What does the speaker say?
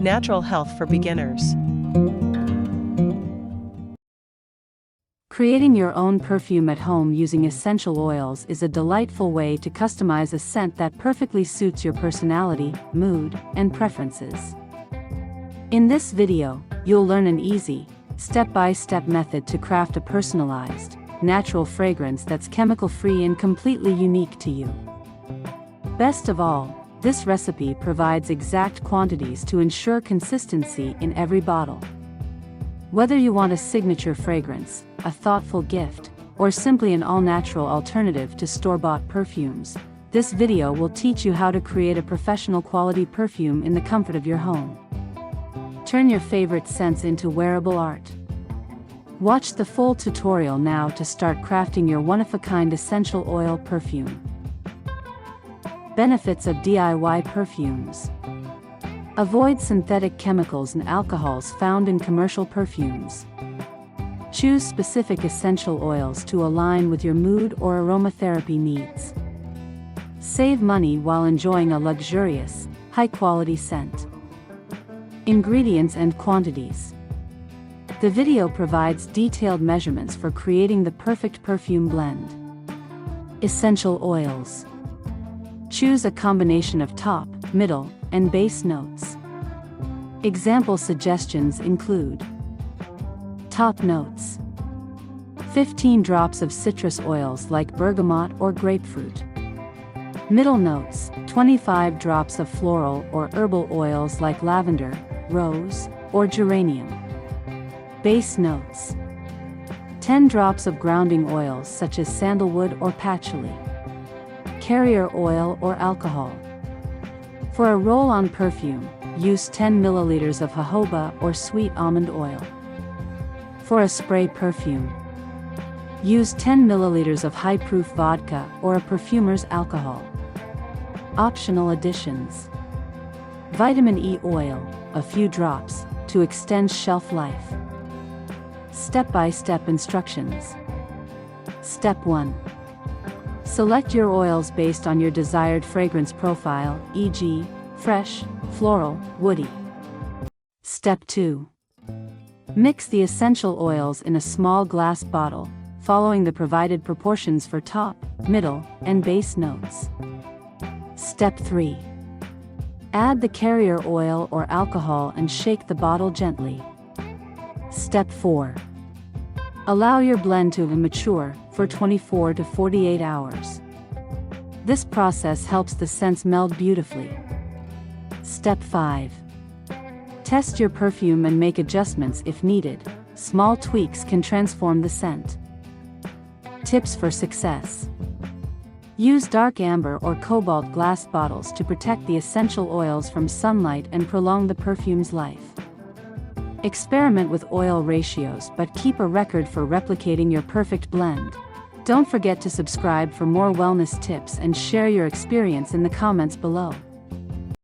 natural health for beginners. Creating your own perfume at home using essential oils is a delightful way to customize a scent that perfectly suits your personality, mood, and preferences. In this video, you'll learn an easy, step-by-step method to craft a personalized, natural fragrance that's chemical-free and completely unique to you. Best of all, this recipe provides exact quantities to ensure consistency in every bottle. Whether you want a signature fragrance, a thoughtful gift, or simply an all-natural alternative to store-bought perfumes, this video will teach you how to create a professional quality perfume in the comfort of your home. Turn your favorite scents into wearable art. Watch the full tutorial now to start crafting your one-of-a-kind essential oil perfume. Benefits of DIY perfumes. Avoid synthetic chemicals and alcohols found in commercial perfumes. Choose specific essential oils to align with your mood or aromatherapy needs. Save money while enjoying a luxurious, high-quality scent. Ingredients and quantities. The video provides detailed measurements for creating the perfect perfume blend. Essential oils. Choose a combination of top, middle, and base notes. Example suggestions include: top notes: 15 drops of citrus oils like bergamot or grapefruit. Middle notes: 25 drops of floral or herbal oils like lavender, rose, or geranium. Base notes: 10 drops of grounding oils such as sandalwood or patchouli. Carrier oil or alcohol. For a roll-on perfume, use 10 milliliters of jojoba or sweet almond oil. For a spray perfume, use 10 milliliters of high-proof vodka or a perfumer's alcohol. Optional additions: vitamin E oil, a few drops, to extend shelf life. Step-by-step instructions. Step 1. Select your oils based on your desired fragrance profile, e.g., fresh, floral, woody. Step 2. Mix the essential oils in a small glass bottle, following the provided proportions for top, middle, and base notes. Step 3. Add the carrier oil or alcohol and shake the bottle gently. Step 4. Allow your blend to mature for 24 to 48 hours. This process helps the scents meld beautifully. Step 5. Test your perfume and make adjustments if needed. Small tweaks can transform the scent. Tips for success. Use dark amber or cobalt glass bottles to protect the essential oils from sunlight and prolong the perfume's life. Experiment with oil ratios but keep a record for replicating your perfect blend. Don't forget to subscribe for more wellness tips and share your experience in the comments below.